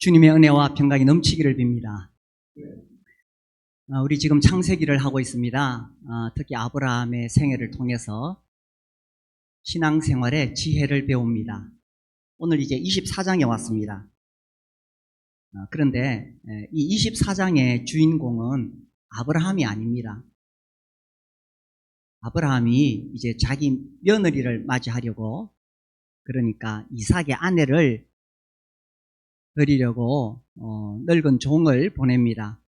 주님의 은혜와 평강이 넘치기를 빕니다. 우리 지금 창세기를 하고 있습니다. 특히 아브라함의 생애를 통해서 신앙생활의 지혜를 배웁니다. 오늘 이제 24장에 왔습니다. 그런데 이 24장의 주인공은 아브라함이 아닙니다. 아브라함이 이제 자기 며느리를 맞이하려고, 그러니까 이삭의 아내를 드리려고 늙은 종을 보냅니다.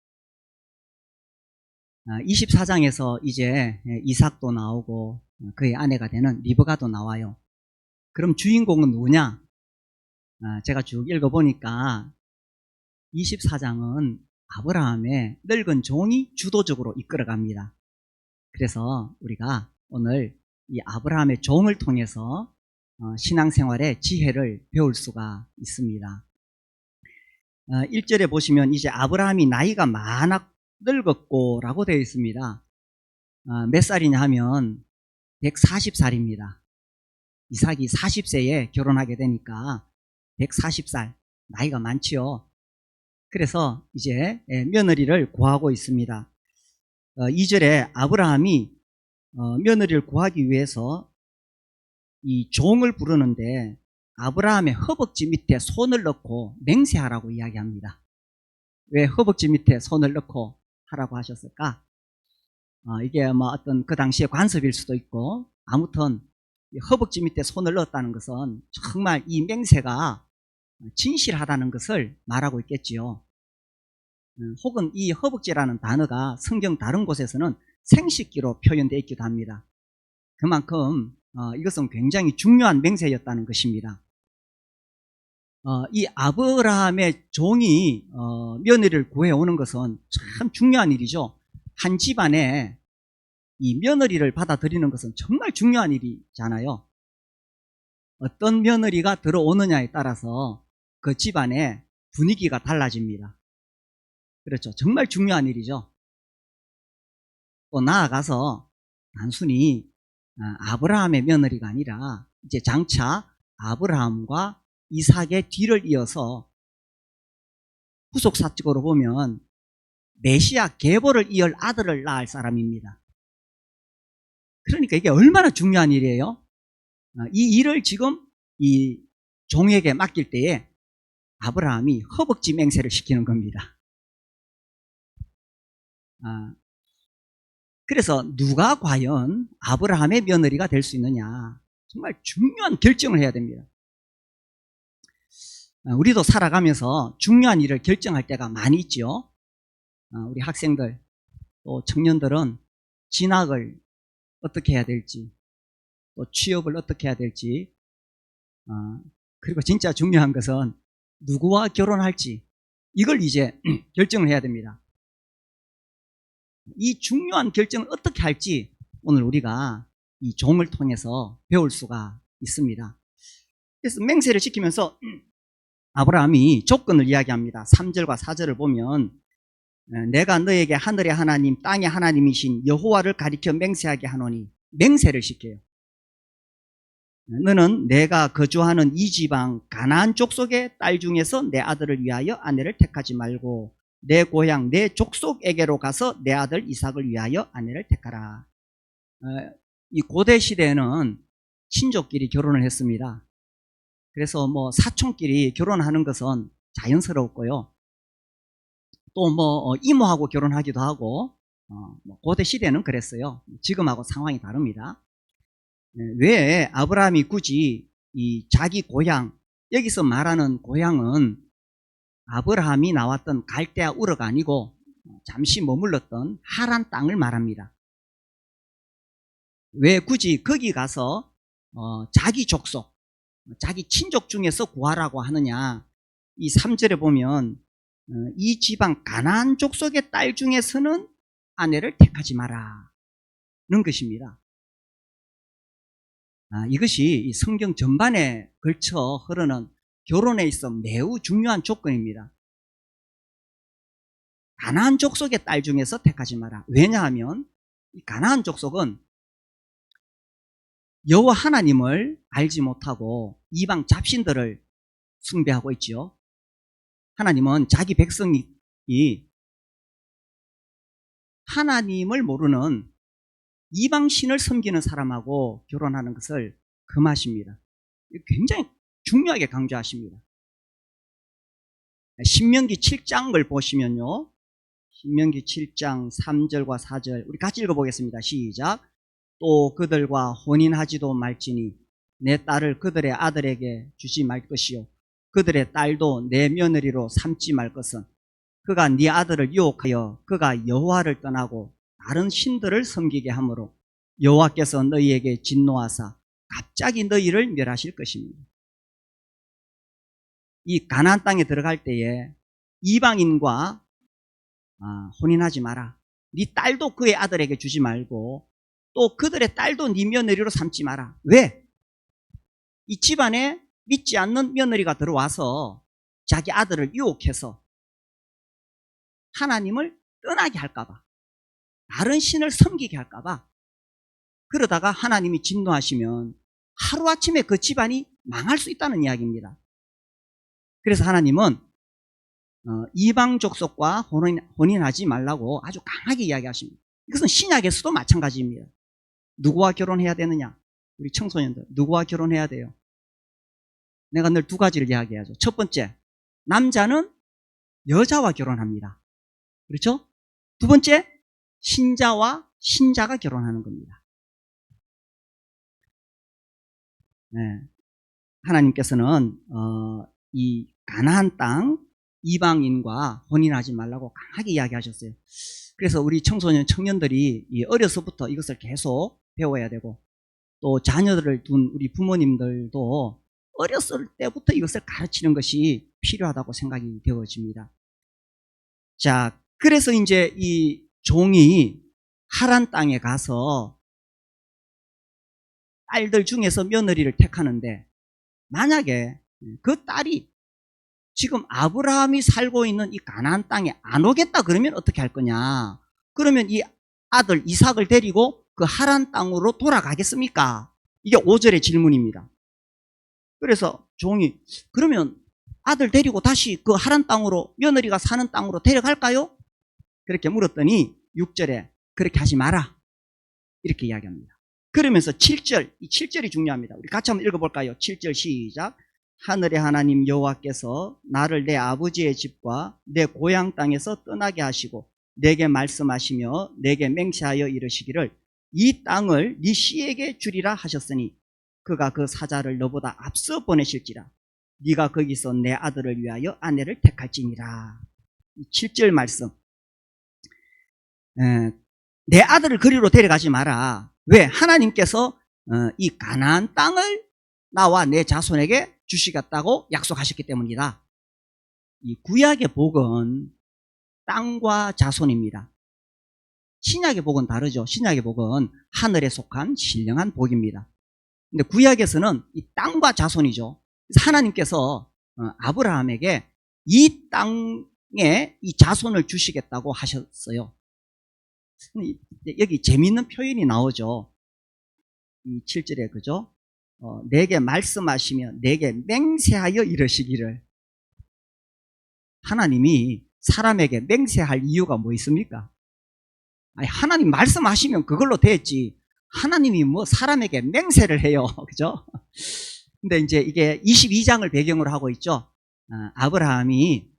24장에서 이제 이삭도 나오고 그의 아내가 되는 리브가도 나와요. 그럼 주인공은 누구냐? 제가 쭉 읽어보니까 24장은 아브라함의 늙은 종이 주도적으로 이끌어갑니다. 그래서 우리가 오늘 이 아브라함의 종을 통해서 신앙생활의 지혜를 배울 수가 있습니다. 1절에 보시면 이제 아브라함이 나이가 많아 늙었고 라고 되어 있습니다. 몇 살이냐 하면 140살입니다. 이삭이 40세에 결혼하게 되니까 140살, 나이가 많지요. 그래서 이제 며느리를 구하고 있습니다. 2절에 아브라함이 며느리를 구하기 위해서 이 종을 부르는데 아브라함의 허벅지 밑에 손을 넣고 맹세하라고 이야기합니다. 왜 허벅지 밑에 손을 넣고 하라고 하셨을까? 이게 뭐 어떤 그 당시의 관습일 수도 있고, 아무튼 허벅지 밑에 손을 넣었다는 것은 정말 이 맹세가 진실하다는 것을 말하고 있겠지요. 혹은 이 허벅지라는 단어가 성경 다른 곳에서는 생식기로 표현되어 있기도 합니다. 그만큼 이것은 굉장히 중요한 맹세였다는 것입니다. 이 아브라함의 종이 며느리를 구해오는 것은 참 중요한 일이죠. 한 집안에 이 며느리를 받아들이는 것은 정말 중요한 일이잖아요. 어떤 며느리가 들어오느냐에 따라서 그 집안의 분위기가 달라집니다. 그렇죠. 정말 중요한 일이죠. 또 나아가서 단순히 아브라함의 며느리가 아니라 이제 장차 아브라함과 이삭의 뒤를 이어서 후속사적으로 보면 메시아 계보를 이을 아들을 낳을 사람입니다. 그러니까 이게 얼마나 중요한 일이에요. 이 일을 지금 이 종에게 맡길 때에 아브라함이 허벅지 맹세를 시키는 겁니다. 그래서 누가 과연 아브라함의 며느리가 될 수 있느냐, 정말 중요한 결정을 해야 됩니다. 우리도 살아가면서 중요한 일을 결정할 때가 많이 있죠. 우리 학생들 또 청년들은 진학을 어떻게 해야 될지, 또 취업을 어떻게 해야 될지, 그리고 진짜 중요한 것은 누구와 결혼할지, 이걸 이제 결정을 해야 됩니다. 이 중요한 결정을 어떻게 할지 오늘 우리가 이 종을 통해서 배울 수가 있습니다. 그래서 맹세를 지키면서 아브라함이 조건을 이야기합니다. 3절과 4절을 보면 내가 너에게 하늘의 하나님 땅의 하나님이신 여호와를 가리켜 맹세하게 하노니, 맹세를 시켜요. 너는 내가 거주하는 이 지방 가나안 족속의 딸 중에서 내 아들을 위하여 아내를 택하지 말고 내 고향 내 족속에게로 가서 내 아들 이삭을 위하여 아내를 택하라. 이 고대 시대에는 친족끼리 결혼을 했습니다. 그래서 뭐 사촌끼리 결혼하는 것은 자연스러웠고요. 또 뭐 이모하고 결혼하기도 하고, 고대 시대는 그랬어요. 지금하고 상황이 다릅니다. 왜 아브라함이 굳이 이 자기 고향, 여기서 말하는 고향은 아브라함이 나왔던 갈대아 우르가 아니고 잠시 머물렀던 하란 땅을 말합니다. 왜 굳이 거기 가서 자기 족속, 자기 친족 중에서 구하라고 하느냐? 이 3절에 보면 이 지방 가나안 족속의 딸 중에서는 아내를 택하지 마라는 것입니다. 이것이 성경 전반에 걸쳐 흐르는 결혼에 있어 매우 중요한 조건입니다. 가나안 족속의 딸 중에서 택하지 마라. 왜냐하면 이 가나안 족속은 여호와 하나님을 알지 못하고 이방 잡신들을 숭배하고 있지요. 하나님은 자기 백성이 하나님을 모르는 이방신을 섬기는 사람하고 결혼하는 것을 금하십니다. 굉장히 중요하게 강조하십니다. 신명기 7장을 보시면요, 신명기 7장 3절과 4절 우리 같이 읽어보겠습니다. 시작. 또 그들과 혼인하지도 말지니 내 딸을 그들의 아들에게 주지 말 것이요 그들의 딸도 내 며느리로 삼지 말 것은 그가 네 아들을 유혹하여 그가 여호와를 떠나고 다른 신들을 섬기게 하므로 여호와께서 너희에게 진노하사 갑자기 너희를 멸하실 것입니다. 이 가나안 땅에 들어갈 때에 이방인과 혼인하지 마라. 네 딸도 그의 아들에게 주지 말고 또 그들의 딸도 네 며느리로 삼지 마라. 왜? 이 집안에 믿지 않는 며느리가 들어와서 자기 아들을 유혹해서 하나님을 떠나게 할까봐, 다른 신을 섬기게 할까봐, 그러다가 하나님이 진노하시면 하루아침에 그 집안이 망할 수 있다는 이야기입니다. 그래서 하나님은 이방 족속과 혼인하지 말라고 아주 강하게 이야기하십니다. 이것은 신약에서도 마찬가지입니다. 누구와 결혼해야 되느냐? 우리 청소년들 누구와 결혼해야 돼요? 내가 늘 두 가지를 이야기하죠. 첫 번째, 남자는 여자와 결혼합니다. 그렇죠? 두 번째, 신자와 신자가 결혼하는 겁니다. 네. 하나님께서는 이 가나안 땅 이방인과 혼인하지 말라고 강하게 이야기하셨어요. 그래서 우리 청소년 청년들이 어려서부터 이것을 계속 배워야 되고, 또 자녀들을 둔 우리 부모님들도 어렸을 때부터 이것을 가르치는 것이 필요하다고 생각이 되어집니다. 자, 그래서 이제 이 종이 하란 땅에 가서 딸들 중에서 며느리를 택하는데, 만약에 그 딸이 지금 아브라함이 살고 있는 이 가나안 땅에 안 오겠다 그러면 어떻게 할 거냐? 그러면 이 아들 이삭을 데리고 그 하란 땅으로 돌아가겠습니까? 이게 5절의 질문입니다. 그래서 종이 그러면 아들 데리고 다시 그 하란 땅으로, 며느리가 사는 땅으로 데려갈까요? 그렇게 물었더니 6절에 그렇게 하지 마라 이렇게 이야기합니다. 그러면서 7절, 이 7절이 중요합니다. 우리 같이 한번 읽어볼까요? 7절 시작. 하늘의 하나님 여호와께서 나를 내 아버지의 집과 내 고향 땅에서 떠나게 하시고 내게 말씀하시며 내게 맹세하여 이르시기를 이 땅을 네 씨에게 주리라 하셨으니 그가 그 사자를 너보다 앞서 보내실지라 네가 거기서 내 아들을 위하여 아내를 택할지니라. 7절 말씀. 내 아들을 그리로 데려가지 마라. 왜? 하나님께서 이 가나안 땅을 나와 내 자손에게 주시겠다고 약속하셨기 때문이다. 이 구약의 복은 땅과 자손입니다. 신약의 복은 다르죠. 신약의 복은 하늘에 속한 신령한 복입니다. 근데 구약에서는 이 땅과 자손이죠. 그래서 하나님께서 아브라함에게 이 땅에 이 자손을 주시겠다고 하셨어요. 여기 재미있는 표현이 나오죠. 이 7절에, 그죠? 내게 말씀하시며 내게 맹세하여 이르시기를. 하나님이 사람에게 맹세할 이유가 뭐 있습니까? 아니, 하나님 말씀하시면 그걸로 됐지. 하나님이 뭐 사람에게 맹세를 해요. 그죠? 근데 이제 이게 22장을 배경으로 하고 있죠. 아브라함이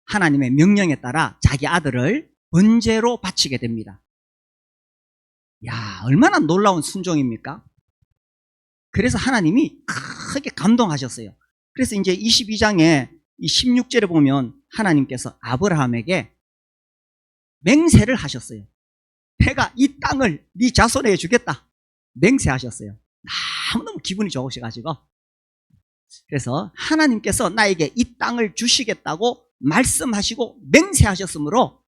하나님의 명령에 따라 자기 아들을 번제로 바치게 됩니다. 야, 얼마나 놀라운 순종입니까? 그래서 하나님이 크게 감동하셨어요. 그래서 이제 22장에 이 16절에 보면 하나님께서 아브라함에게 맹세를 하셨어요. 내가 이 땅을 네 자손에게 주겠다. 맹세하셨어요. 너무너무 기분이 좋으셔가지고. 그래서 하나님께서 나에게 이 땅을 주시겠다고 말씀하시고 맹세하셨으므로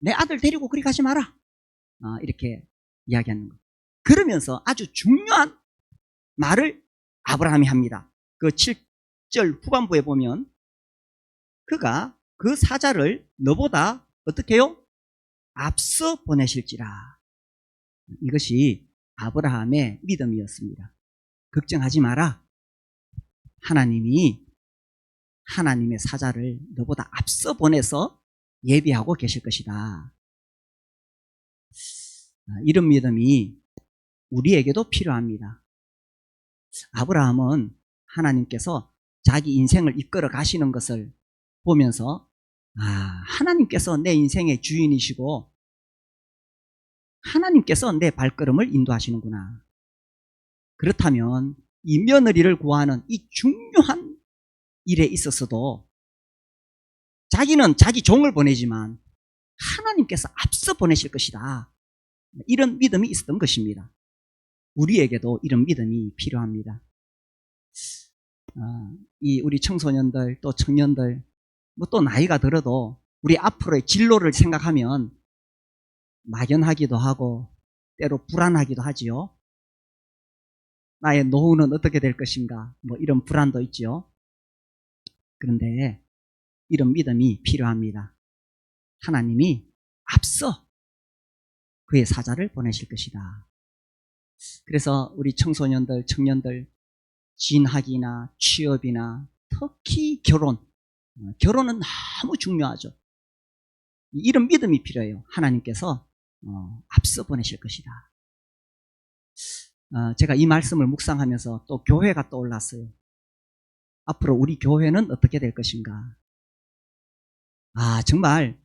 내 아들 데리고 그리 가지 마라. 이렇게 이야기하는 거예요. 그러면서 아주 중요한 말을 아브라함이 합니다. 그 7절 후반부에 보면 그가 그 사자를 너보다 어떻게 해요? 앞서 보내실지라. 이것이 아브라함의 믿음이었습니다. 걱정하지 마라. 하나님이 하나님의 사자를 너보다 앞서 보내서 예비하고 계실 것이다. 이런 믿음이 우리에게도 필요합니다. 아브라함은 하나님께서 자기 인생을 이끌어 가시는 것을 보면서 하나님께서 내 인생의 주인이시고 하나님께서 내 발걸음을 인도하시는구나. 그렇다면 이 며느리를 구하는 이 중요한 일에 있어서도 자기는 자기 종을 보내지만 하나님께서 앞서 보내실 것이다. 이런 믿음이 있었던 것입니다. 우리에게도 이런 믿음이 필요합니다. 이 우리 청소년들 또 청년들 뭐 또 나이가 들어도 우리 앞으로의 진로를 생각하면 막연하기도 하고 때로 불안하기도 하지요. 나의 노후는 어떻게 될 것인가 뭐 이런 불안도 있지요. 그런데 이런 믿음이 필요합니다. 하나님이 앞서 그의 사자를 보내실 것이다. 그래서 우리 청소년들, 청년들 진학이나 취업이나 특히 결혼은 너무 중요하죠. 이런 믿음이 필요해요. 하나님께서 앞서 보내실 것이다. 제가 이 말씀을 묵상하면서 또 교회가 떠올랐어요. 앞으로 우리 교회는 어떻게 될 것인가. 정말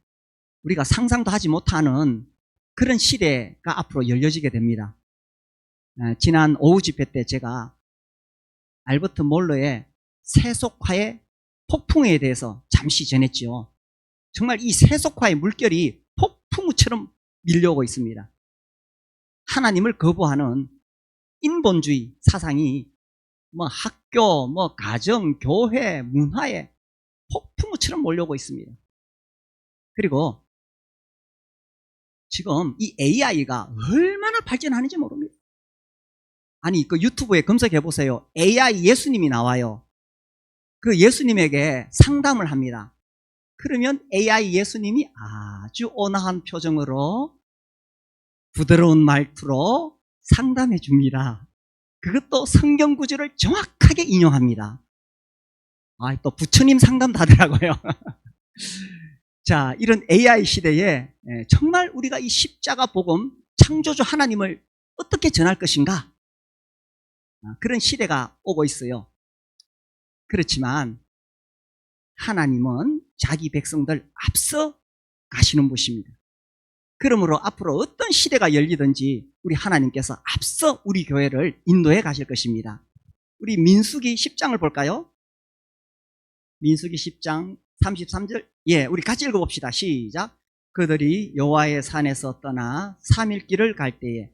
우리가 상상도 하지 못하는 그런 시대가 앞으로 열려지게 됩니다. 지난 오후 집회 때 제가 알버트 몰러의 세속화의 폭풍에 대해서 잠시 전했지요. 정말 이 세속화의 물결이 폭풍우처럼 밀려오고 있습니다. 하나님을 거부하는 인본주의 사상이 뭐 학교, 뭐 가정, 교회, 문화에 폭풍우처럼 몰려오고 있습니다. 그리고 지금 이 AI가 얼마나 발전하는지 모릅니다. 아니 그 유튜브에 검색해 보세요. AI 예수님이 나와요. 그 예수님에게 상담을 합니다. 그러면 AI 예수님이 아주 온화한 표정으로 부드러운 말투로 상담해 줍니다. 그것도 성경 구절을 정확하게 인용합니다. 또 부처님 상담도 하더라고요. 자, 이런 AI 시대에 정말 우리가 이 십자가 복음, 창조주 하나님을 어떻게 전할 것인가? 그런 시대가 오고 있어요. 그렇지만 하나님은 자기 백성들 앞서 가시는 분이십니다. 그러므로 앞으로 어떤 시대가 열리든지 우리 하나님께서 앞서 우리 교회를 인도해 가실 것입니다. 우리 민수기 10장을 볼까요? 민수기 10장 33절. 우리 같이 읽어봅시다. 시작. 그들이 여호와의 산에서 떠나 3일 길을 갈 때에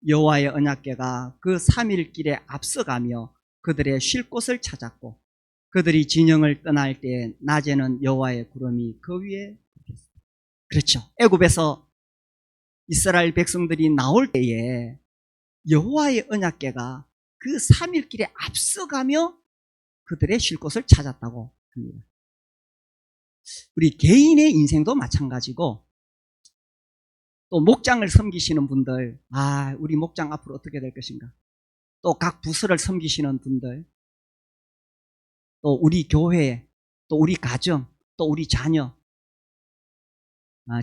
여호와의 언약궤가 그 3일 길에 앞서가며 그들의 쉴 곳을 찾았고 그들이 진영을 떠날 때에 낮에는 여호와의 구름이 그 위에 붙었습니다. 그렇죠. 애굽에서 이스라엘 백성들이 나올 때에 여호와의 언약궤가 그 3일 길에 앞서가며 그들의 쉴 곳을 찾았다고 합니다. 우리 개인의 인생도 마찬가지고 또 목장을 섬기시는 분들, 우리 목장 앞으로 어떻게 될 것인가? 또 각 부서를 섬기시는 분들, 또 우리 교회, 또 우리 가정, 또 우리 자녀.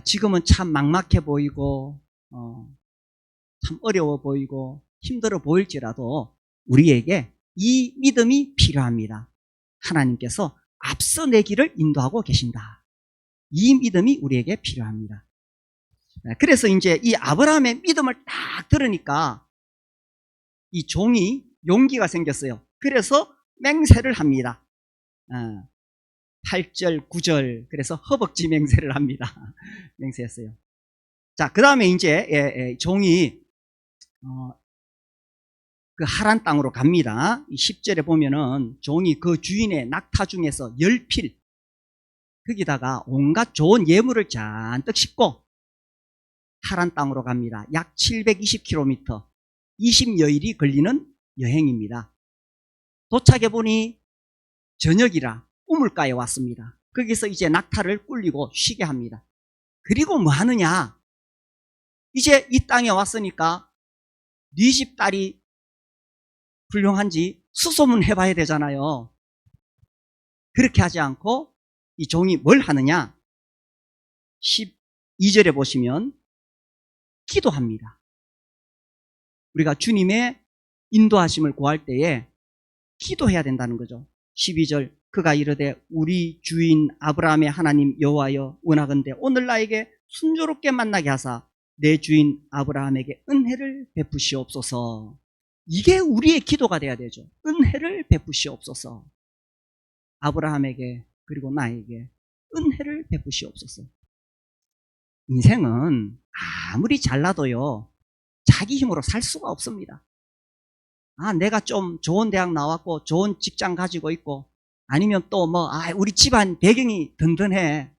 지금은 참 막막해 보이고 참 어려워 보이고 힘들어 보일지라도 우리에게 이 믿음이 필요합니다. 하나님께서 앞서 내 길을 인도하고 계신다. 이 믿음이 우리에게 필요합니다. 그래서 이제 이 아브라함의 믿음을 딱 들으니까 이 종이 용기가 생겼어요. 그래서 맹세를 합니다. 8절, 9절. 그래서 허벅지 맹세를 합니다. 맹세했어요. 자, 그 다음에 이제 종이 그 하란 땅으로 갑니다. 10절에 보면은 종이 그 주인의 낙타 중에서 열필 거기다가 온갖 좋은 예물을 잔뜩 싣고 하란 땅으로 갑니다. 약 720km, 20여일이 걸리는 여행입니다. 도착해 보니 저녁이라 우물가에 왔습니다. 거기서 이제 낙타를 꿀리고 쉬게 합니다. 그리고 뭐 하느냐? 이제 이 땅에 왔으니까 네 집 딸이 훌륭한지 수소문 해봐야 되잖아요. 그렇게 하지 않고 이 종이 뭘 하느냐? 12절에 보시면 기도합니다. 우리가 주님의 인도하심을 구할 때에 기도해야 된다는 거죠. 12절 그가 이르되 우리 주인 아브라함의 하나님 여호와여 원하건대 오늘 나에게 순조롭게 만나게 하사 내 주인 아브라함에게 은혜를 베푸시옵소서. 이게 우리의 기도가 돼야 되죠. 은혜를 베푸시옵소서. 아브라함에게 그리고 나에게 은혜를 베푸시옵소서. 인생은 아무리 잘나도요 자기 힘으로 살 수가 없습니다. 내가 좀 좋은 대학 나왔고 좋은 직장 가지고 있고 아니면 또 우리 집안 배경이 든든해.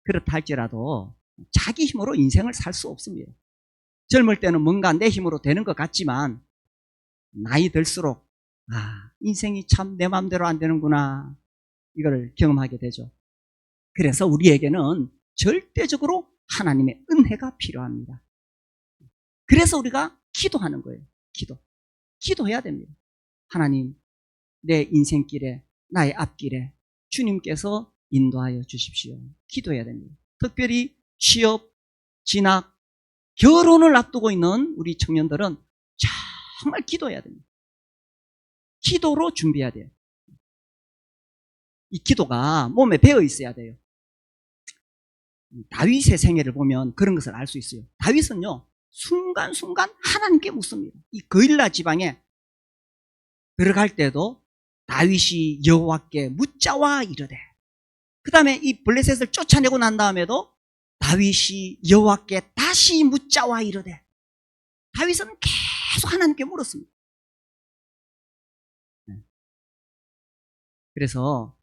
그렇다 할지라도 자기 힘으로 인생을 살 수 없습니다. 젊을 때는 뭔가 내 힘으로 되는 것 같지만 나이 들수록 인생이 참 내 마음대로 안 되는구나 이걸 경험하게 되죠. 그래서 우리에게는 절대적으로 하나님의 은혜가 필요합니다. 그래서 우리가 기도하는 거예요. 기도해야 됩니다. 하나님, 내 인생길에 나의 앞길에 주님께서 인도하여 주십시오. 기도해야 됩니다. 특별히 취업, 진학, 결혼을 앞두고 있는 우리 청년들은 정말 기도해야 됩니다. 기도로 준비해야 돼요. 이 기도가 몸에 배어 있어야 돼요. 다윗의 생애를 보면 그런 것을 알 수 있어요. 다윗은요 순간순간 하나님께 묻습니다. 이 거일라 지방에 들어갈 때도 다윗이 여호와께 묻자와 이르되, 그 다음에 이 블레셋을 쫓아내고 난 다음에도 다윗이 여호와께 다시 묻자와 이르되, 다윗은 계속 하나님께 물었습니다. 그래서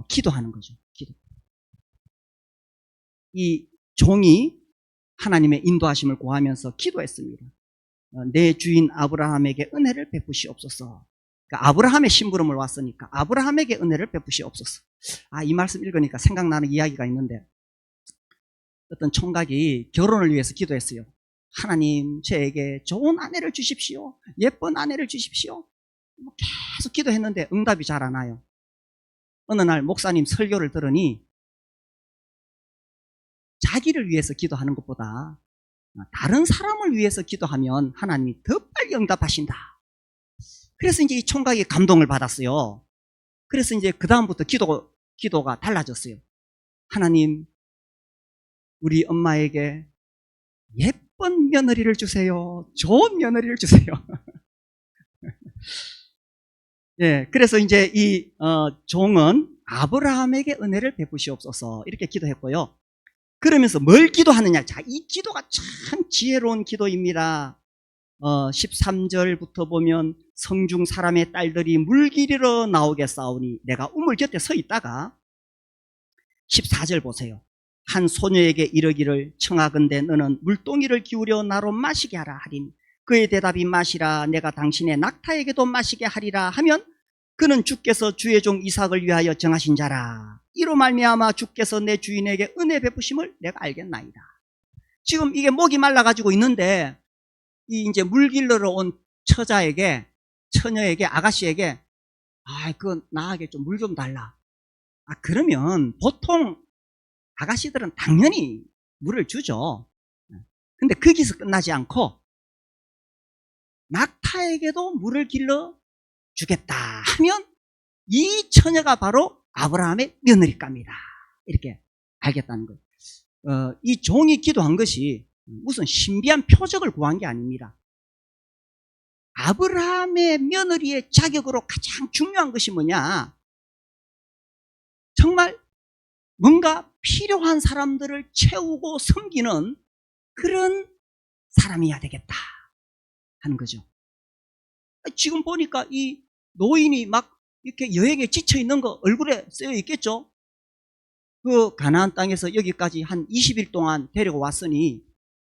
기도하는 거죠. 기도. 이 종이 하나님의 인도하심을 구하면서 기도했습니다. 내 주인 아브라함에게 은혜를 베푸시옵소서. 그러니까 아브라함의 심부름을 왔으니까 아브라함에게 은혜를 베푸시옵소서. 이 말씀 읽으니까 생각나는 이야기가 있는데, 어떤 총각이 결혼을 위해서 기도했어요. 하나님, 저에게 좋은 아내를 주십시오. 예쁜 아내를 주십시오. 계속 기도했는데 응답이 잘 안 와요. 어느 날 목사님 설교를 들으니 자기를 위해서 기도하는 것보다 다른 사람을 위해서 기도하면 하나님이 더 빨리 응답하신다. 그래서 이제 이 총각이 감동을 받았어요. 그래서 이제 그 다음부터 기도가 달라졌어요. 하나님, 우리 엄마에게 예쁜 며느리를 주세요. 좋은 며느리를 주세요. 예, 그래서 이제 이 종은 아브라함에게 은혜를 베푸시옵소서 이렇게 기도했고요. 그러면서 뭘 기도하느냐? 자, 이 기도가 참 지혜로운 기도입니다. 13절부터 보면 성중 사람의 딸들이 물기르러 나오겠사오니 내가 우물 곁에 서 있다가 14절 보세요. 한 소녀에게 이르기를 청하건대 너는 물동이를 기울여 나로 마시게 하라 하리니 그의 대답이 마시라 내가 당신의 낙타에게도 마시게 하리라 하면 그는 주께서 주의 종 이삭을 위하여 정하신 자라. 이로 말미암아 주께서 내 주인에게 은혜 베푸심을 내가 알겠나이다. 지금 이게 목이 말라가지고 있는데 이제 물 길러러 온 처녀에게 아가씨에게 그건 나에게 좀 물 좀 달라. 그러면 보통 아가씨들은 당연히 물을 주죠. 근데 거기서 끝나지 않고 낙타에게도 물을 길러 주겠다 하면 이 처녀가 바로 아브라함의 며느리감이다. 이렇게 알겠다는 거예요. 이 종이 기도한 것이 무슨 신비한 표적을 구한 게 아닙니다. 아브라함의 며느리의 자격으로 가장 중요한 것이 뭐냐? 정말 뭔가 필요한 사람들을 채우고 섬기는 그런 사람이어야 되겠다 하는 거죠. 지금 보니까 이 노인이 막 이렇게 여행에 지쳐 있는 거 얼굴에 쓰여 있겠죠? 그 가나안 땅에서 여기까지 한 20일 동안 데리고 왔으니,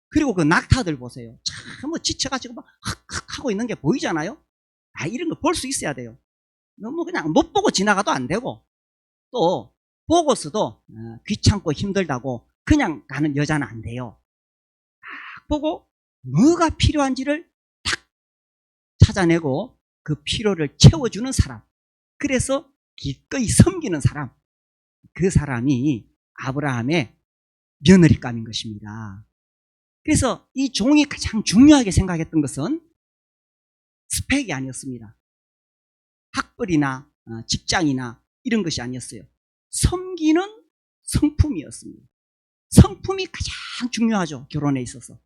그리고 그 낙타들 보세요. 참 지쳐가지고 막 헉헉 하고 있는 게 보이잖아요? 이런 거 볼 수 있어야 돼요. 너무 그냥 못 보고 지나가도 안 되고, 또 보고서도 귀찮고 힘들다고 그냥 가는 여자는 안 돼요. 딱 보고 뭐가 필요한지를 딱 찾아내고 그 필요를 채워주는 사람, 그래서 기꺼이 섬기는 사람, 그 사람이 아브라함의 며느리감인 것입니다. 그래서 이 종이 가장 중요하게 생각했던 것은 스펙이 아니었습니다. 학벌이나 직장이나 이런 것이 아니었어요. 섬기는 성품이었습니다. 성품이 가장 중요하죠. 결혼에 있어서.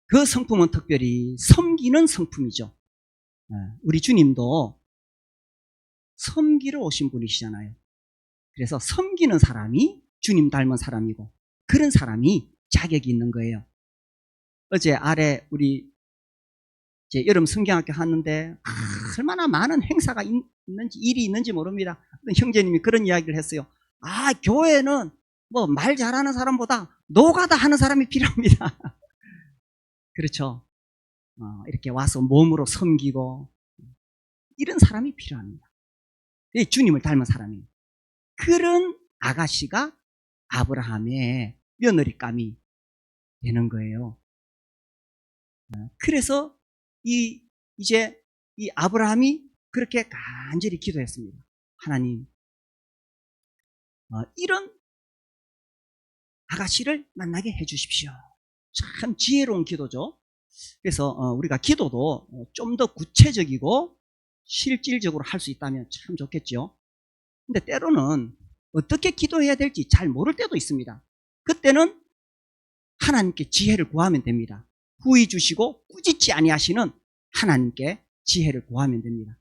그 성품은 특별히 섬기는 성품이죠. 우리 주님도 섬기러 오신 분이시잖아요. 그래서 섬기는 사람이 주님 닮은 사람이고 그런 사람이 자격이 있는 거예요. 어제 아래 우리 이제 여름 성경학교 하는데 얼마나 많은 행사가 있는지 일이 있는지 모릅니다. 형제님이 그런 이야기를 했어요. 교회는 뭐 말 잘하는 사람보다 노가다 하는 사람이 필요합니다. 그렇죠. 이렇게 와서 몸으로 섬기고 이런 사람이 필요합니다. 주님을 닮은 사람이. 그런 아가씨가 아브라함의 며느리감이 되는 거예요. 그래서 이제 이 아브라함이 그렇게 간절히 기도했습니다. 하나님, 이런 아가씨를 만나게 해주십시오. 참 지혜로운 기도죠. 그래서 우리가 기도도 좀 더 구체적이고 실질적으로 할 수 있다면 참 좋겠죠. 근데 때로는 어떻게 기도해야 될지 잘 모를 때도 있습니다. 그때는 하나님께 지혜를 구하면 됩니다. 후히 주시고 꾸짖지 아니하시는 하나님께 지혜를 구하면 됩니다.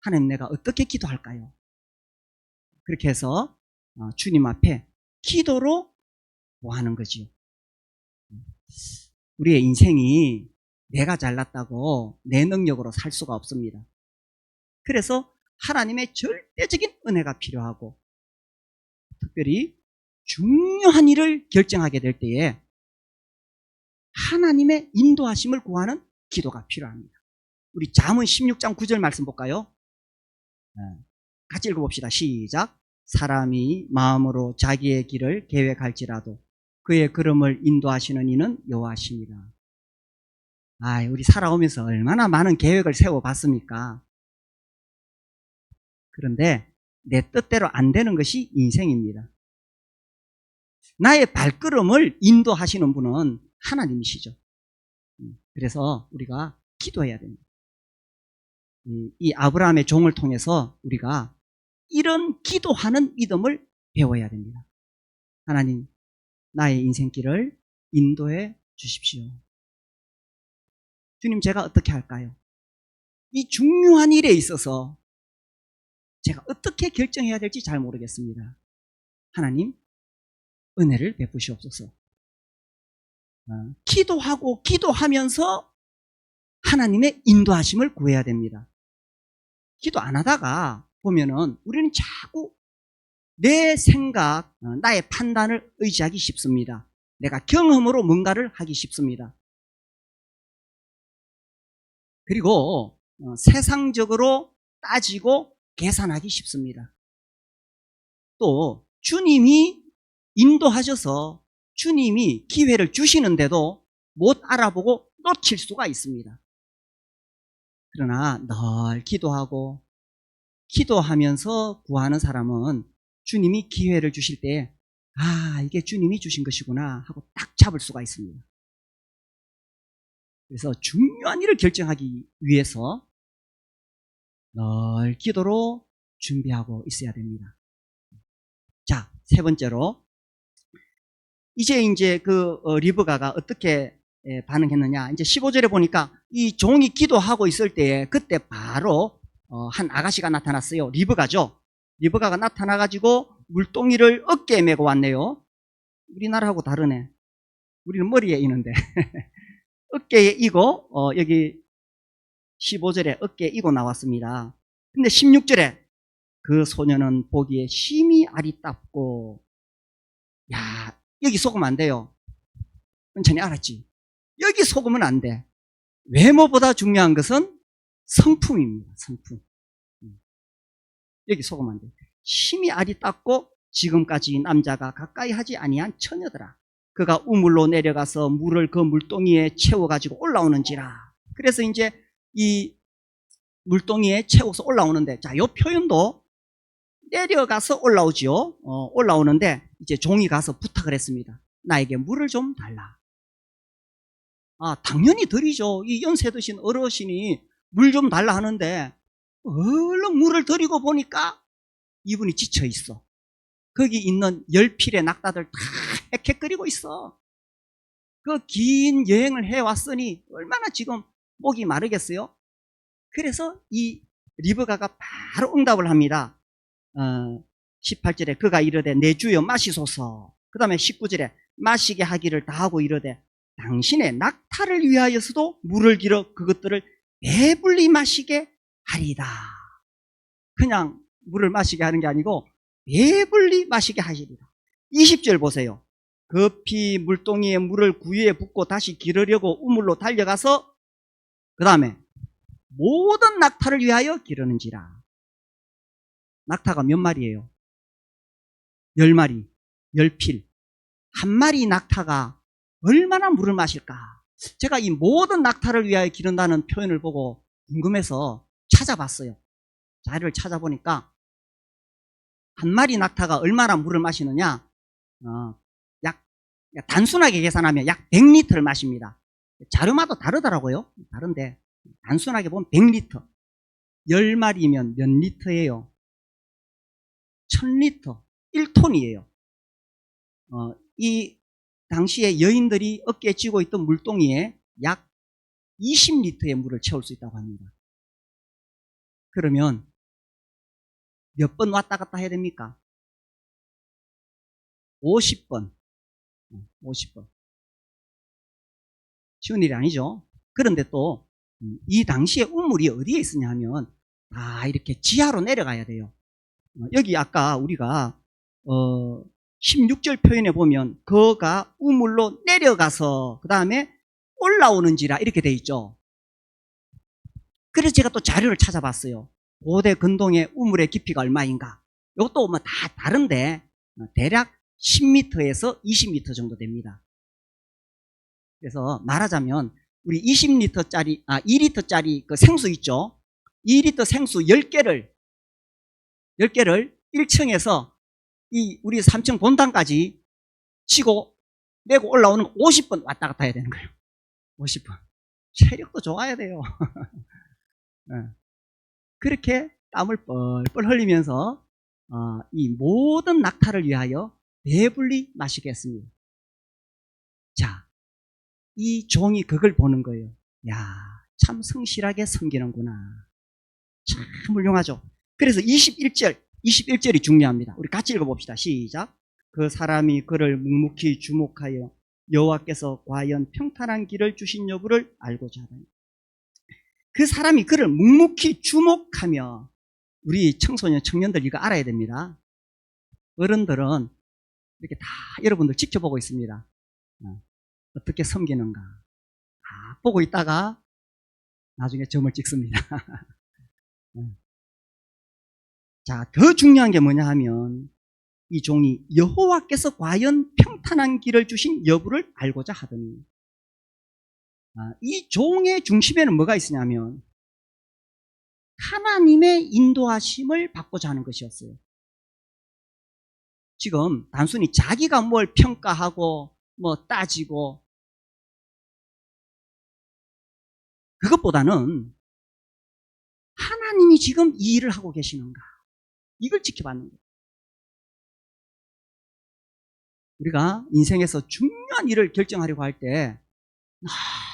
하나님, 내가 어떻게 기도할까요? 그렇게 해서 주님 앞에 기도로 구하는 거지요. 우리의 인생이 내가 잘났다고 내 능력으로 살 수가 없습니다. 그래서 하나님의 절대적인 은혜가 필요하고 특별히 중요한 일을 결정하게 될 때에 하나님의 인도하심을 구하는 기도가 필요합니다. 우리 잠언 16장 9절 말씀 볼까요? 같이 읽어봅시다. 시작. 사람이 마음으로 자기의 길을 계획할지라도 그의 걸음을 인도하시는 이는 여호와시니라. 우리 살아오면서 얼마나 많은 계획을 세워봤습니까? 그런데 내 뜻대로 안 되는 것이 인생입니다. 나의 발걸음을 인도하시는 분은 하나님이시죠. 그래서 우리가 기도해야 됩니다. 이 아브라함의 종을 통해서 우리가 이런 기도하는 믿음을 배워야 됩니다. 하나님, 나의 인생길을 인도해 주십시오. 주님, 제가 어떻게 할까요? 이 중요한 일에 있어서 제가 어떻게 결정해야 될지 잘 모르겠습니다. 하나님, 은혜를 베푸시옵소서. 기도하고 기도하면서 하나님의 인도하심을 구해야 됩니다. 기도 안 하다가 보면은 우리는 자꾸 내 생각, 나의 판단을 의지하기 쉽습니다. 내가 경험으로 뭔가를 하기 쉽습니다. 그리고 세상적으로 따지고 계산하기 쉽습니다. 또 주님이 인도하셔서 주님이 기회를 주시는데도 못 알아보고 놓칠 수가 있습니다. 그러나 늘 기도하고 기도하면서 구하는 사람은 주님이 기회를 주실 때 이게 주님이 주신 것이구나 하고 딱 잡을 수가 있습니다. 그래서 중요한 일을 결정하기 위해서 늘 기도로 준비하고 있어야 됩니다. 자, 세 번째로 이제 그 리브가가 어떻게 반응했느냐. 이제 15절에 보니까 이 종이 기도하고 있을 때에 그때 바로 한 아가씨가 나타났어요. 리브가죠. 리브가가 나타나가지고 물동이를 어깨에 메고 왔네요. 우리나라하고 다르네. 우리는 머리에 이는데 어깨에 이고 여기 15절에 어깨에 이고 나왔습니다. 근데 16절에 그 소녀는 보기에 심히 아리답고, 여기 속으면 안 돼요. 천천히 알았지? 여기 속으면 안 돼. 외모보다 중요한 것은 성품입니다. 성품. 여기 속으면 안 돼. 심히 아리답고 지금까지 남자가 가까이 하지 아니한 처녀더라. 그가 우물로 내려가서 물을 그 물동이에 채워가지고 올라오는지라. 그래서 이제 이 물동이에 채워서 올라오는데, 자, 요 표현도 내려가서 올라오지요. 올라오는데 이제 종이 가서 부탁을 했습니다. 나에게 물을 좀 달라. 당연히 드리죠. 이 연세 드신 어르신이 물 좀 달라 하는데 얼른 물을 드리고 보니까 이분이 지쳐 있어. 거기 있는 10필의 낙타들 다 헥헥거리고 있어. 그 긴 여행을 해왔으니 얼마나 지금 목이 마르겠어요? 그래서 이 리브가가 바로 응답을 합니다. 18절에 그가 이르되 내 주여 마시소서. 그 다음에 19절에 마시게 하기를 다하고 이르되 당신의 낙타를 위하여서도 물을 길어 그것들을 배불리 마시게 하리다. 그냥 물을 마시게 하는 게 아니고 배불리 마시게 하시리라. 20절 보세요. 급히 물동이에 물을 구유에 붓고 다시 기르려고 우물로 달려가서 그 다음에 모든 낙타를 위하여 기르는지라. 낙타가 몇 마리예요? 10마리, 10필. 한 마리 낙타가 얼마나 물을 마실까? 제가 이 모든 낙타를 위하여 기른다는 표현을 보고 궁금해서 찾아봤어요. 자료를 찾아보니까 한 마리 낙타가 얼마나 물을 마시느냐? 약 단순하게 계산하면 약 100리터를 마십니다. 자료마다 다르더라고요. 다른데 단순하게 보면 100리터. 10마리면 몇 리터예요? 1000리터. 1톤이에요. 이 당시에 여인들이 어깨에 쥐고 있던 물동이에 약 20리터의 물을 채울 수 있다고 합니다. 그러면 몇 번 왔다 갔다 해야 됩니까? 50번. 50번. 쉬운 일이 아니죠. 그런데 또 이 당시에 우물이 어디에 있었냐 하면 이렇게 지하로 내려가야 돼요. 여기 아까 우리가 16절 표현에 보면 그가 우물로 내려가서 그 다음에 올라오는지라 이렇게 돼 있죠. 그래서 제가 또 자료를 찾아봤어요. 고대 근동의 우물의 깊이가 얼마인가. 이것도 뭐 다 다른데 대략 10m에서 20m 정도 됩니다. 그래서 말하자면 우리 20리터짜리 2리터짜리 그 생수 있죠. 2리터 생수 10개를 1층에서 우리 3층 본당까지 치고 내고 올라오는 50번 왔다 갔다 해야 되는 거예요. 50번. 체력도 좋아야 돼요. 그렇게 땀을 뻘뻘 흘리면서 이 모든 낙타를 위하여 배불리 마시게 했습니다. 자, 이 종이 그걸 보는 거예요. 야, 참 성실하게 섬기는구나. 참 훌륭하죠. 그래서 21절이 중요합니다. 우리 같이 읽어봅시다. 시작. 그 사람이 그를 묵묵히 주목하여 여호와께서 과연 평탄한 길을 주신 여부를 알고자 하더니. 그 사람이 그를 묵묵히 주목하며, 우리 청소년, 청년들 이거 알아야 됩니다. 어른들은 이렇게 다 여러분들 지켜보고 있습니다. 어떻게 섬기는가. 다 보고 있다가 나중에 점을 찍습니다. 자, 더 중요한 게 뭐냐 하면 이 종이 여호와께서 과연 평탄한 길을 주신 여부를 알고자 하더니, 이 종의 중심에는 뭐가 있으냐면 하나님의 인도하심을 받고자 하는 것이었어요. 지금 단순히 자기가 뭘 평가하고 뭐 따지고 그것보다는 하나님이 지금 이 일을 하고 계시는가, 이걸 지켜받는 거예요. 우리가 인생에서 중요한 일을 결정하려고 할 때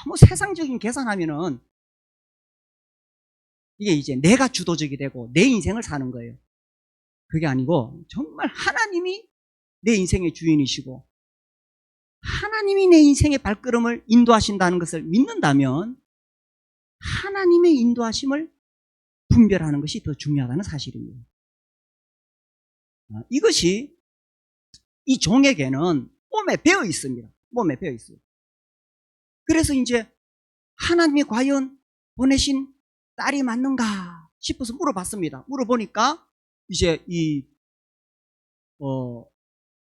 너무 세상적인 계산하면은 이게 이제 내가 주도적이 되고 내 인생을 사는 거예요. 그게 아니고 정말 하나님이 내 인생의 주인이시고 하나님이 내 인생의 발걸음을 인도하신다는 것을 믿는다면 하나님의 인도하심을 분별하는 것이 더 중요하다는 사실입니다. 이것이 이 종에게는 몸에 배어 있습니다. 몸에 배어 있어요. 그래서 이제 하나님이 과연 보내신 딸이 맞는가 싶어서 물어봤습니다. 물어보니까 이제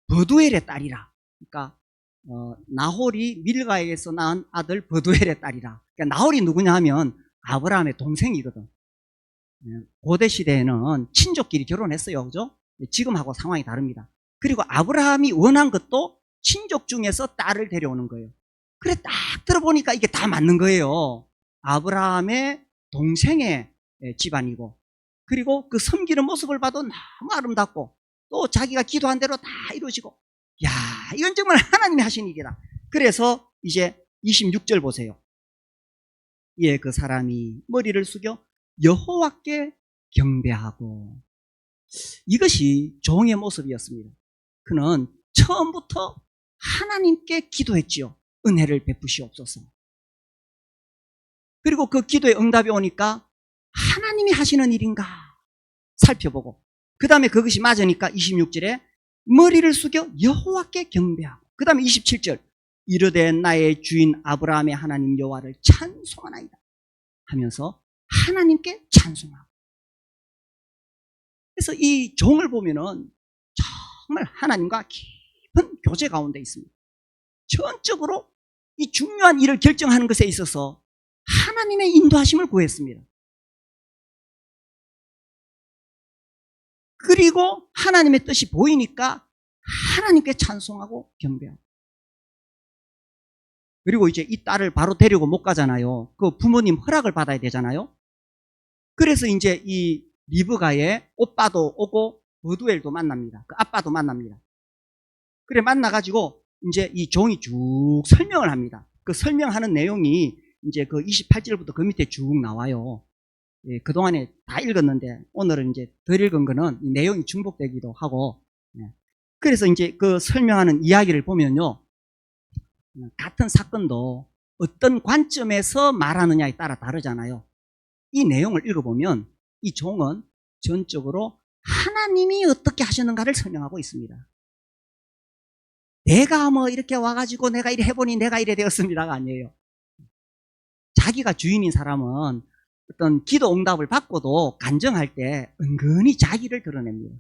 버두엘의 딸이라. 그러니까 나홀이 밀가에서 낳은 아들 버두엘의 딸이라. 그러니까 나홀이 누구냐 하면 아브라함의 동생이거든. 고대 시대에는 친족끼리 결혼했어요. 그죠? 지금하고 상황이 다릅니다. 그리고 아브라함이 원한 것도 친족 중에서 딸을 데려오는 거예요. 그래 딱 들어보니까 이게 다 맞는 거예요. 아브라함의 동생의 집안이고, 그리고 그 섬기는 모습을 봐도 너무 아름답고, 또 자기가 기도한 대로 다 이루어지고, 야, 이건 정말 하나님이 하신 일이다. 그래서 이제 26절 보세요. 예, 그 사람이 머리를 숙여 여호와께 경배하고. 이것이 종의 모습이었습니다. 그는 처음부터 하나님께 기도했지요. 은혜를 베푸시옵소서. 그리고 그 기도의 응답이 오니까 하나님이 하시는 일인가 살펴보고, 그 다음에 그것이 맞으니까 26절에 머리를 숙여 여호와께 경배하고, 그 다음에 27절 이르되 나의 주인 아브라함의 하나님 여호와를 찬송하나이다 하면서 하나님께 찬송하고. 그래서 이 종을 보면은 정말 하나님과 깊은 교제 가운데 있습니다. 전적으로 이 중요한 일을 결정하는 것에 있어서 하나님의 인도하심을 구했습니다. 그리고 하나님의 뜻이 보이니까 하나님께 찬송하고 경배하고. 그리고 이제 이 딸을 바로 데리고 못 가잖아요. 그 부모님 허락을 받아야 되잖아요. 그래서 이제 이 리브가의 오빠도 오고 버두엘도 만납니다. 그 아빠도 만납니다. 그래 만나가지고 이제 이 종이 쭉 설명을 합니다. 그 설명하는 내용이 이제 그 28절부터 그 밑에 쭉 나와요. 예, 그동안에 다 읽었는데 오늘은 이제 덜 읽은 거는 이 내용이 중복되기도 하고. 예. 그래서 이제 그 설명하는 이야기를 보면요, 같은 사건도 어떤 관점에서 말하느냐에 따라 다르잖아요. 이 내용을 읽어보면 이 종은 전적으로 하나님이 어떻게 하셨는가를 설명하고 있습니다. 내가 뭐 이렇게 와가지고 내가 이래 해보니 내가 이래 되었습니다가 아니에요. 자기가 주인인 사람은 어떤 기도 응답을 받고도 간증할 때 은근히 자기를 드러냅니다.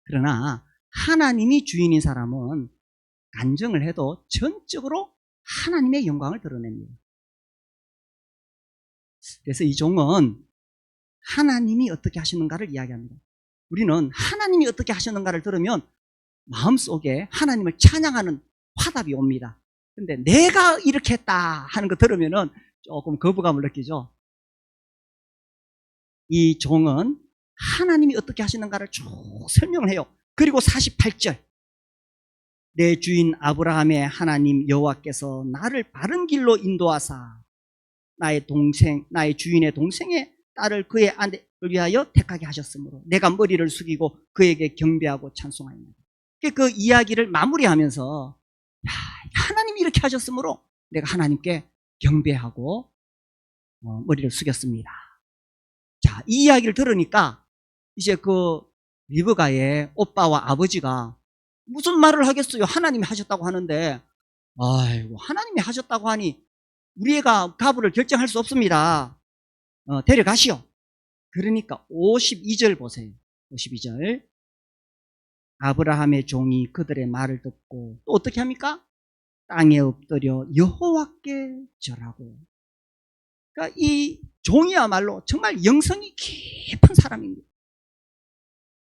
그러나 하나님이 주인인 사람은 간증을 해도 전적으로 하나님의 영광을 드러냅니다. 그래서 이 종은 하나님이 어떻게 하시는가를 이야기합니다. 우리는 하나님이 어떻게 하시는가를 들으면 마음속에 하나님을 찬양하는 화답이 옵니다. 근데 내가 이렇게 했다 하는 거 들으면은 조금 거부감을 느끼죠. 이 종은 하나님이 어떻게 하시는가를 쭉 설명을 해요. 그리고 48절 내 주인 아브라함의 하나님 여호와께서 나를 바른 길로 인도하사 나의 주인의 동생의 딸을 그의 아내를 위하여 택하게 하셨으므로 내가 머리를 숙이고 그에게 경배하고 찬송하였나이다. 그 이야기를 마무리하면서 하나님이 이렇게 하셨으므로 내가 하나님께 경배하고 머리를 숙였습니다. 자, 이 이야기를 들으니까 이제 그 리브가의 오빠와 아버지가 무슨 말을 하겠어요? 하나님이 하셨다고 하는데, 아이고 하나님이 하셨다고 하니 우리 애가 가부를 결정할 수 없습니다. 데려가시오. 그러니까 52절 보세요. 52절 아브라함의 종이 그들의 말을 듣고 또 어떻게 합니까? 땅에 엎드려 여호와께 절하고. 그러니까 이 종이야말로 정말 영성이 깊은 사람입니다.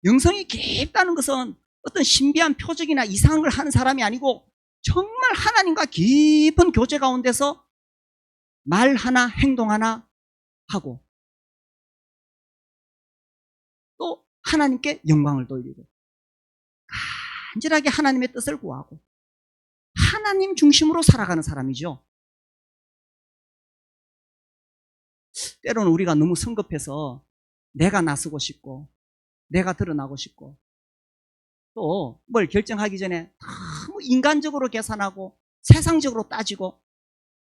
영성이 깊다는 것은 어떤 신비한 표적이나 이상한 걸 하는 사람이 아니고 정말 하나님과 깊은 교제 가운데서 말 하나 행동 하나 하고 또 하나님께 영광을 돌리고 간절하게 하나님의 뜻을 구하고 하나님 중심으로 살아가는 사람이죠. 때로는 우리가 너무 성급해서 내가 나서고 싶고 내가 드러나고 싶고 또 뭘 결정하기 전에 너무 인간적으로 계산하고 세상적으로 따지고,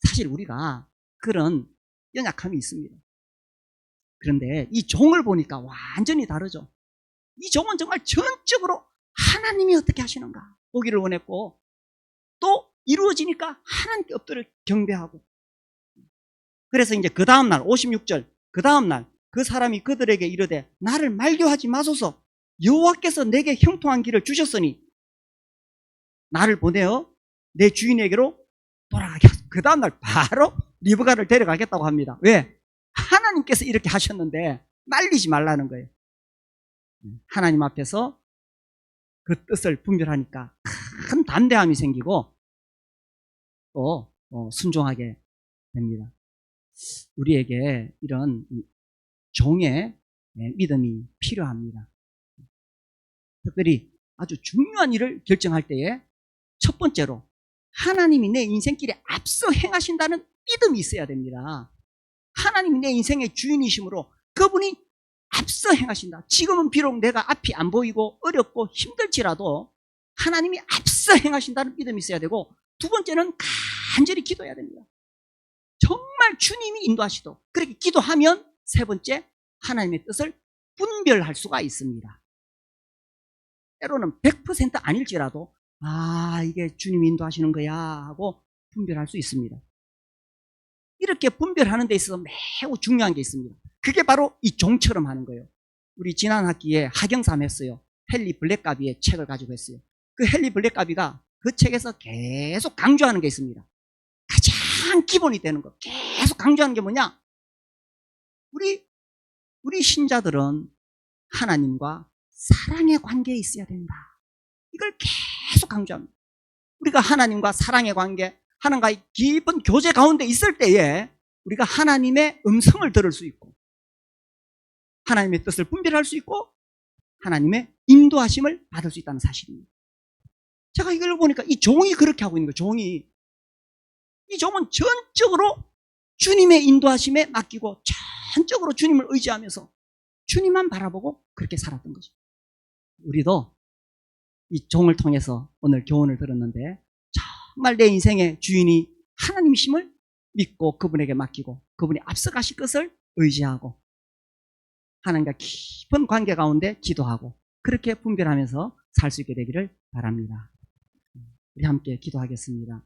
사실 우리가 그런 연약함이 있습니다. 그런데 이 종을 보니까 완전히 다르죠. 이 종은 정말 전적으로 하나님이 어떻게 하시는가 보기를 원했고 또 이루어지니까 하나님께 엎드려 경배하고. 그래서 이제 그 다음날 56절 그 다음날 그 사람이 그들에게 이르되 나를 말교하지 마소서 여호와께서 내게 형통한 길을 주셨으니 나를 보내어 내 주인에게로 돌아가게 하소서. 그 다음날 바로 리브가를 데려가겠다고 합니다. 왜? 하나님 하나님께서 이렇게 하셨는데 말리지 말라는 거예요. 하나님 앞에서 그 뜻을 분별하니까 큰 담대함이 생기고 또 순종하게 됩니다. 우리에게 이런 종의 믿음이 필요합니다. 특별히 아주 중요한 일을 결정할 때에 첫 번째로 하나님이 내 인생길에 앞서 행하신다는 믿음이 있어야 됩니다. 하나님이 내 인생의 주인이시므로 그분이 앞서 행하신다. 지금은 비록 내가 앞이 안 보이고 어렵고 힘들지라도 하나님이 앞서 행하신다는 믿음이 있어야 되고, 두 번째는 간절히 기도해야 됩니다. 정말 주님이 인도하시도록 그렇게 기도하면 세 번째, 하나님의 뜻을 분별할 수가 있습니다. 때로는 100% 아닐지라도 이게 주님이 인도하시는 거야 하고 분별할 수 있습니다. 이렇게 분별하는 데 있어서 매우 중요한 게 있습니다. 그게 바로 이 종처럼 하는 거예요. 우리 지난 학기에 하경삼 했어요. 헨리 블랙가비의 책을 가지고 했어요. 그 헨리 블랙가비가 그 책에서 계속 강조하는 게 있습니다. 가장 기본이 되는 거, 계속 강조하는 게 뭐냐? 우리 신자들은 하나님과 사랑의 관계에 있어야 된다. 이걸 계속 강조합니다. 우리가 하나님과 사랑의 관계, 하나님과의 깊은 교제 가운데 있을 때에 우리가 하나님의 음성을 들을 수 있고, 하나님의 뜻을 분별할 수 있고, 하나님의 인도하심을 받을 수 있다는 사실입니다. 제가 이걸 보니까 이 종이 그렇게 하고 있는 거예요. 이 종은 전적으로 주님의 인도하심에 맡기고 전적으로 주님을 의지하면서 주님만 바라보고 그렇게 살았던 거죠. 우리도 이 종을 통해서 오늘 교훈을 들었는데, 정말 내 인생의 주인이 하나님이심을 믿고 그분에게 맡기고 그분이 앞서가실 것을 의지하고 하나님과 깊은 관계 가운데 기도하고 그렇게 분별하면서 살 수 있게 되기를 바랍니다. 우리 함께 기도하겠습니다.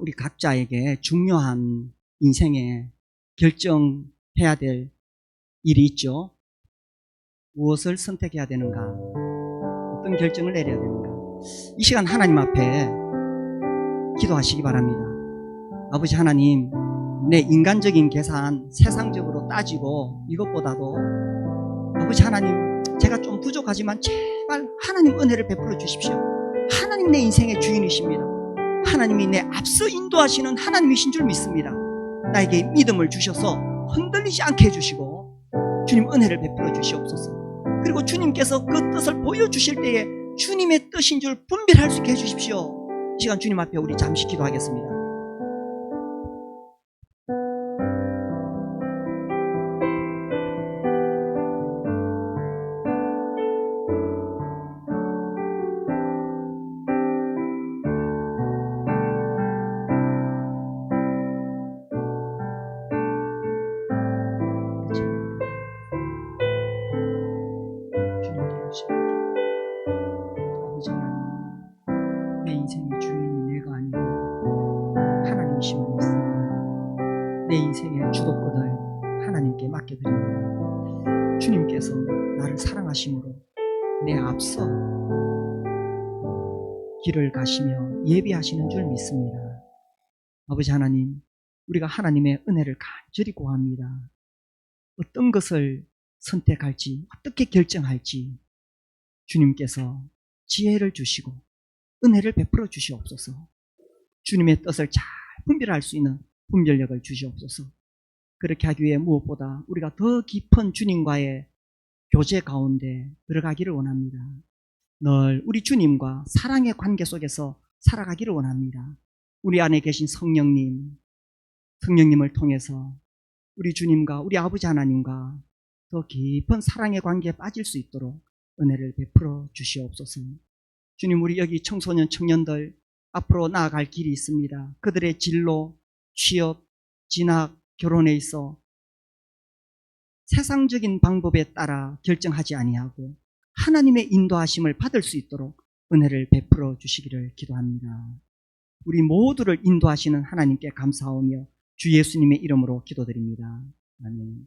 우리 각자에게 중요한 인생에 결정해야 될 일이 있죠. 무엇을 선택해야 되는가, 어떤 결정을 내려야 되는가. 이 시간 하나님 앞에 기도하시기 바랍니다. 아버지 하나님, 내 인간적인 계산, 세상적으로 따지고 이것보다도 아버지 하나님, 제가 좀 부족하지만 제발 하나님 은혜를 베풀어 주십시오. 하나님 내 인생의 주인이십니다. 하나님이 내 앞서 인도하시는 하나님이신 줄 믿습니다. 나에게 믿음을 주셔서 흔들리지 않게 해주시고 주님 은혜를 베풀어 주시옵소서. 그리고 주님께서 그 뜻을 보여주실 때에 주님의 뜻인 줄 분별할 수 있게 해주십시오. 이 시간 주님 앞에 우리 잠시 기도하겠습니다. 아버지 하나님, 내 인생의 주인이 내가 아니고 하나님이심을 믿습니다. 내 인생의 주도권을 하나님께 맡겨드립니다. 주님께서 나를 사랑하심으로 내 앞서 길을 가시며 예비하시는 줄 믿습니다. 아버지 하나님, 우리가 하나님의 은혜를 간절히 구합니다. 어떤 것을 선택할지, 어떻게 결정할지 주님께서 지혜를 주시고 은혜를 베풀어 주시옵소서. 주님의 뜻을 잘 분별할 수 있는 분별력을 주시옵소서. 그렇게 하기 위해 무엇보다 우리가 더 깊은 주님과의 교제 가운데 들어가기를 원합니다. 늘 우리 주님과 사랑의 관계 속에서 살아가기를 원합니다. 우리 안에 계신 성령님을 통해서 우리 주님과 우리 아버지 하나님과 더 깊은 사랑의 관계에 빠질 수 있도록 은혜를 베풀어 주시옵소서. 주님, 우리 여기 청소년, 청년들 앞으로 나아갈 길이 있습니다. 그들의 진로, 취업, 진학, 결혼에 있어 세상적인 방법에 따라 결정하지 아니하고 하나님의 인도하심을 받을 수 있도록 은혜를 베풀어 주시기를 기도합니다. 우리 모두를 인도하시는 하나님께 감사하며 주 예수님의 이름으로 기도드립니다. 아멘.